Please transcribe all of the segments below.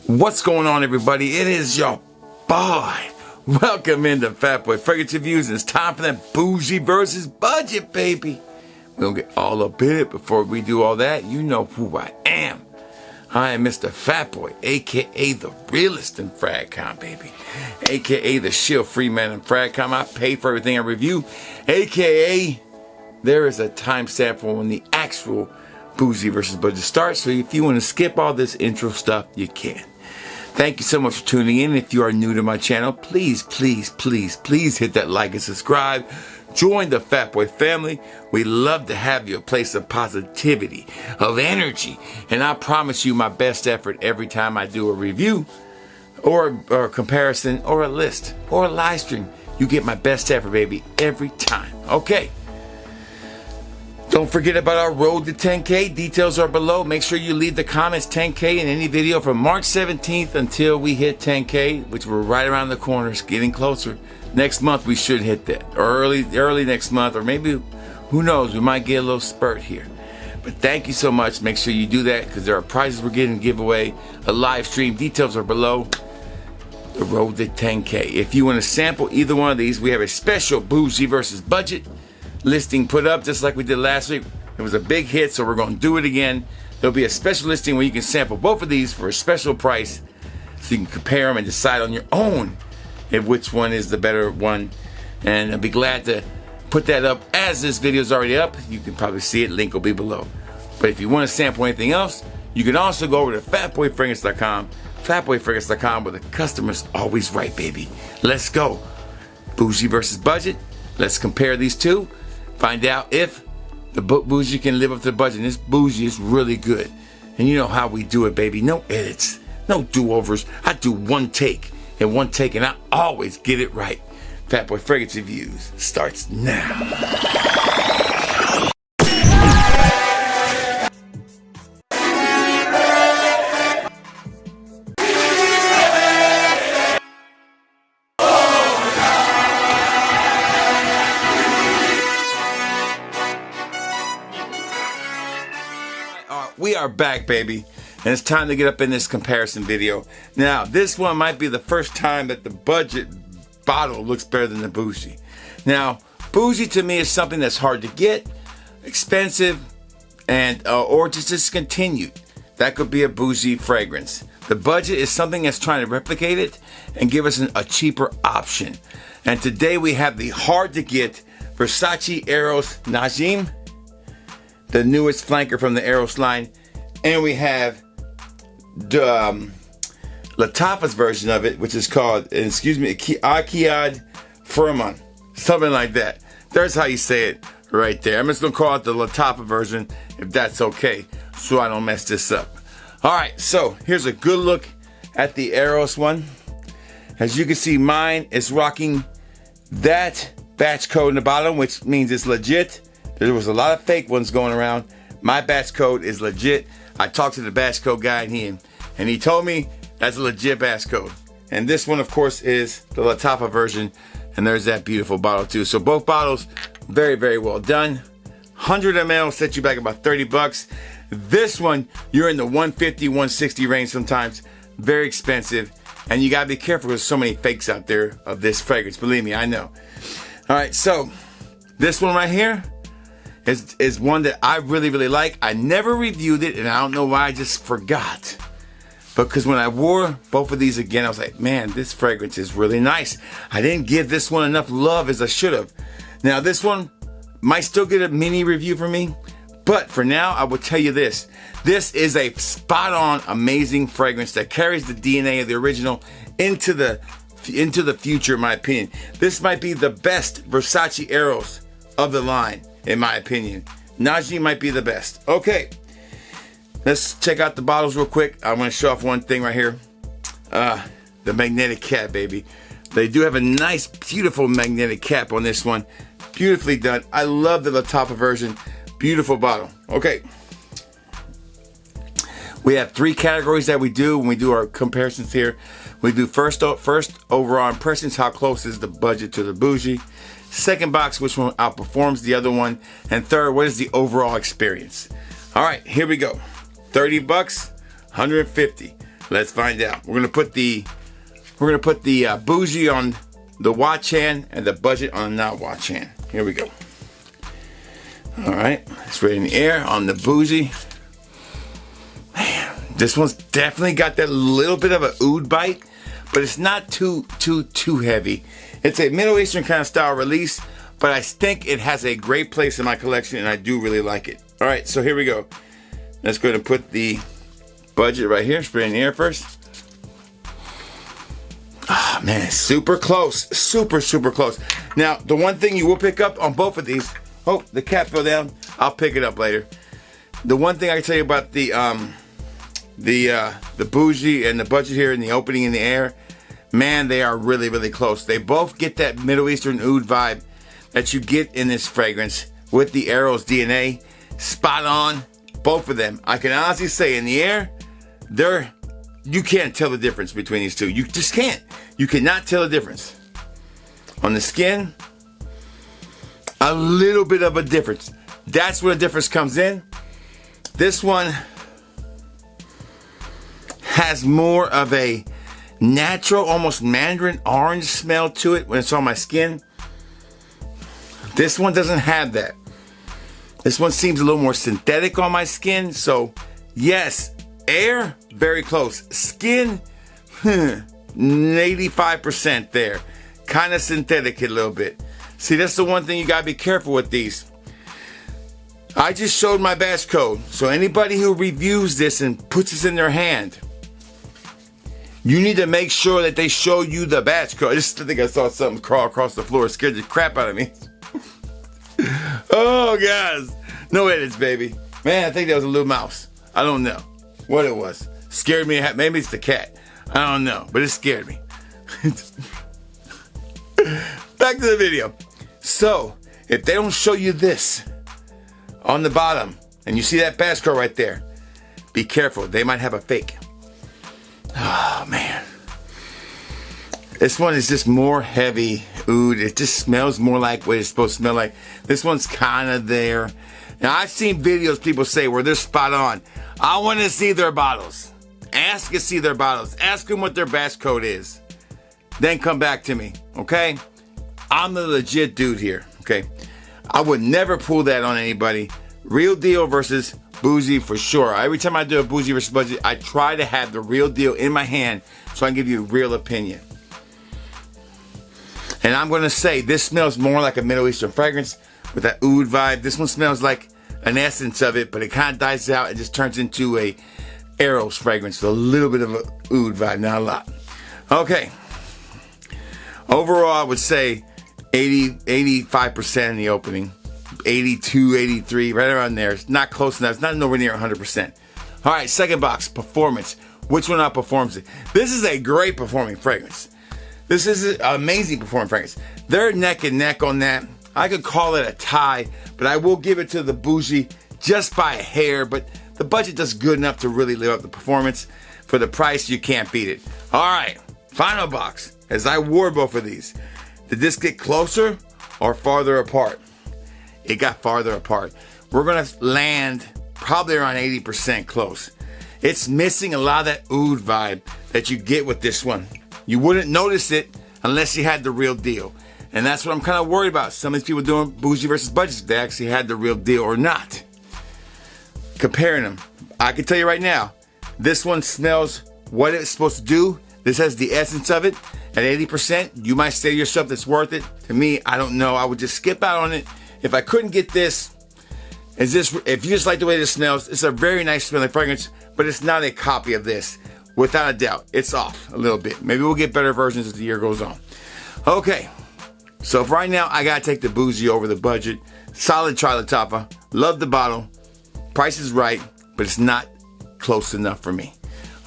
What's going on, everybody? It is your boy. Welcome into Fat Boy Fragrance Reviews, and it's time for that bougie versus budget, baby. We're gonna get all up in it. Before we do all that, you know who I am. I am Mr. Fat Boy, aka the realest in FragCon, baby. Aka the shield-free man in FragCon. I pay for everything I review. Aka there is a timestamp for when the actual bougie versus budget starts. So if you want to skip all this intro stuff, you can. Thank you so much for tuning in. If you are new to my channel, please hit that like and subscribe. Join the Fat Boy family. We love to have you, a place of positivity, of energy. And I promise you my best effort every time I do a review or a comparison or a list or a live stream. You get my best effort, baby, every time. Okay. Don't forget about our road to 10K. Details are below. Make sure you leave the comments 10K in any video from March 17th until we hit 10K, which we're right around the corner. It's getting closer. Next month we should hit that, or early next month, or maybe, who knows, we might get a little spurt here. But thank you so much. Make sure you do that because there are prizes we're getting to give away, a live stream. Details are below. The road to 10K. If you want to sample either one of these, we have a special bougie versus budget listing put up just like we did last week. It was a big hit, so we're going to do it again. There'll be a special listing where you can sample both of these for a special price so you can compare them and decide on your own if which one is the better one. And I'll be glad to put that up as this video is already up. You can probably see it. Link will be below. But if you want to sample anything else, you can also go over to fatboyfragrance.com, fatboyfragrance.com, where the customer's always right, baby. Let's go. Bougie versus budget. Let's compare these two. Find out if the bougie can live up to the budget. And this bougie is really good. And you know how we do it, baby. No edits, no do-overs. I do one take, and I always get it right. Fat Boy Fragrance Reviews starts now. We are back, baby, and it's time to get up in this comparison video. Now, this one might be the first time that the budget bottle looks better than the bougie. Now, bougie to me is something that's hard to get, expensive, and or just discontinued. That could be a bougie fragrance. The budget is something that's trying to replicate it and give us a cheaper option. And today we have the hard to get Versace Eros Najim, the newest flanker from the Eros line, and we have the Lattafa's version of it, which is called, Qaed Fursan, something like that. There's how you say it right there. I'm just gonna call it the Lattafa version, if that's okay, so I don't mess this up. All right, so here's a good look at the Eros one. As you can see, mine is rocking that batch code in the bottom, which means it's legit. There was a lot of fake ones going around. My batch code is legit. I talked to the batch code guy and he told me that's a legit batch code. And this one, of course, is the Lattafa version. And there's that beautiful bottle too. So both bottles, very, very well done. 100 ml set you back about 30 bucks. This one, you're in the 150, 160 range sometimes. Very expensive. And you gotta be careful, there's so many fakes out there of this fragrance. Believe me, I know. All right, so this one right here is one that I really, really like. I never reviewed it, and I don't know why, I just forgot. Because when I wore both of these again, I was like, man, this fragrance is really nice. I didn't give this one enough love as I should have. Now, this one might still get a mini review from me, but for now, I will tell you this. This is a spot-on, amazing fragrance that carries the DNA of the original into the future, in my opinion. This might be the best Versace Eros of the line, in my opinion. Najim might be the best. Okay, let's check out the bottles real quick. I want to show off one thing right here. The magnetic cap, baby. They do have a nice, beautiful magnetic cap on this one. Beautifully done. I love the Lattafa version. Beautiful bottle. Okay. We have 3 categories that we do when we do our comparisons here. We do first overall impressions, how close is the budget to the bougie. Second box, which one outperforms the other one. And third, what is the overall experience? All right, here we go. 30 bucks, 150. Let's find out. We're gonna put the bougie on the watch hand and the budget on the not watch hand. Here we go. All right, it's ready in the air on the bougie. Man, this one's definitely got that little bit of a oud bite, but it's not too heavy. It's a Middle Eastern kind of style release, but I think it has a great place in my collection, and I do really like it. All right, so here we go. Let's go and put the budget right here. Spray in the air first. Ah, man, super close. Super close. Now, the one thing you will pick up on both of these, oh, the cap fell down. I'll pick it up later. The one thing I can tell you about the bougie and the budget here and the opening in the air, man, they are really close. They both get that Middle Eastern oud vibe that you get in this fragrance with the Eros DNA. Spot on, both of them. I can honestly say in the air, you can't tell the difference between these two. You just can't. You cannot tell the difference. On the skin, a little bit of a difference. That's where the difference comes in. This one has more of a natural, almost mandarin orange smell to it when it's on my skin. This one doesn't have that. This one seems a little more synthetic on my skin. So yes, air, very close. Skin, 85% there. Kind of synthetic a little bit. See, that's the one thing you gotta be careful with these. I just showed my batch code. So anybody who reviews this and puts this in their hand, you need to make sure that they show you the batch code. I just think I saw something crawl across the floor. It scared the crap out of me. Oh, guys. No edits, baby. Man, I think that was a little mouse. I don't know what it was. Scared me. Maybe it's the cat. I don't know, but it scared me. Back to the video. So, if they don't show you this on the bottom, and you see that batch code right there, be careful. They might have a fake. Oh, man. This one is just more heavy oud. It just smells more like what it's supposed to smell like. This one's kind of there. Now, I've seen videos people say where they're spot on. I want to see their bottles. Ask to see their bottles. Ask them what their batch code is. Then come back to me, okay? I'm the legit dude here, okay? I would never pull that on anybody. Real deal versus bougie for sure. Every time I do a bougie versus budget, I try to have the real deal in my hand so I can give you a real opinion. And I'm going to say this smells more like a Middle Eastern fragrance with that oud vibe. This one smells like an essence of it, but it kind of dies out and just turns into a Eros fragrance with a little bit of a oud vibe, not a lot. Okay. Overall, I would say 85% in the opening. 82, 83, right around there. It's not close enough. It's not nowhere near 100%. All right, second box, performance. Which one outperforms it? This is a great performing fragrance. This is an amazing performing fragrance. They're neck and neck on that. I could call it a tie, but I will give it to the bougie just by a hair. But the budget does good enough to really live up the performance. For the price, you can't beat it. All right, final box. As I wore both of these, did this get closer or farther apart? It got farther apart. We're gonna land probably around 80% close. It's missing a lot of that oud vibe that you get with this one. You wouldn't notice it unless you had the real deal. And that's what I'm kind of worried about. Some of these people doing bougie versus budget, they actually had the real deal or not. Comparing them, I can tell you right now, this one smells what it's supposed to do. This has the essence of it. At 80%, you might say to yourself that's worth it. To me, I don't know. I would just skip out on it. If I couldn't get this, if you just like the way this smells, it's a very nice smelling fragrance, but it's not a copy of this. Without a doubt, it's off a little bit. Maybe we'll get better versions as the year goes on. Okay, so for right now, I gotta take the bougie over the budget. Solid try Lattafa. Love the bottle. Price is right, but it's not close enough for me.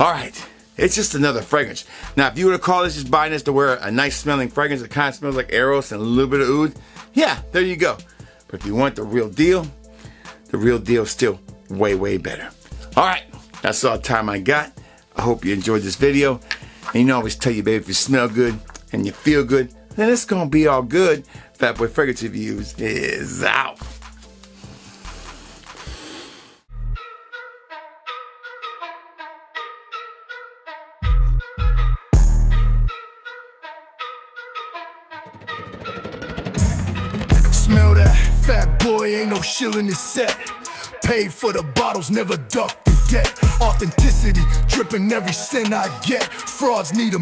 All right, it's just another fragrance. Now, if you were to call this just buying this to wear a nice smelling fragrance that kind of smells like Eros and a little bit of oud, yeah, there you go. But if you want the real deal is still way better. All right, that's all the time I got. I hope you enjoyed this video. And you know, I always tell you, baby, if you smell good and you feel good, then it's gonna be all good. Fat Boy Fragrance Reviews is out. Smell that, fat boy, ain't no shilling his set. Paid for the bottles, never ducked the debt. Authenticity, dripping every cent I get. Frauds need a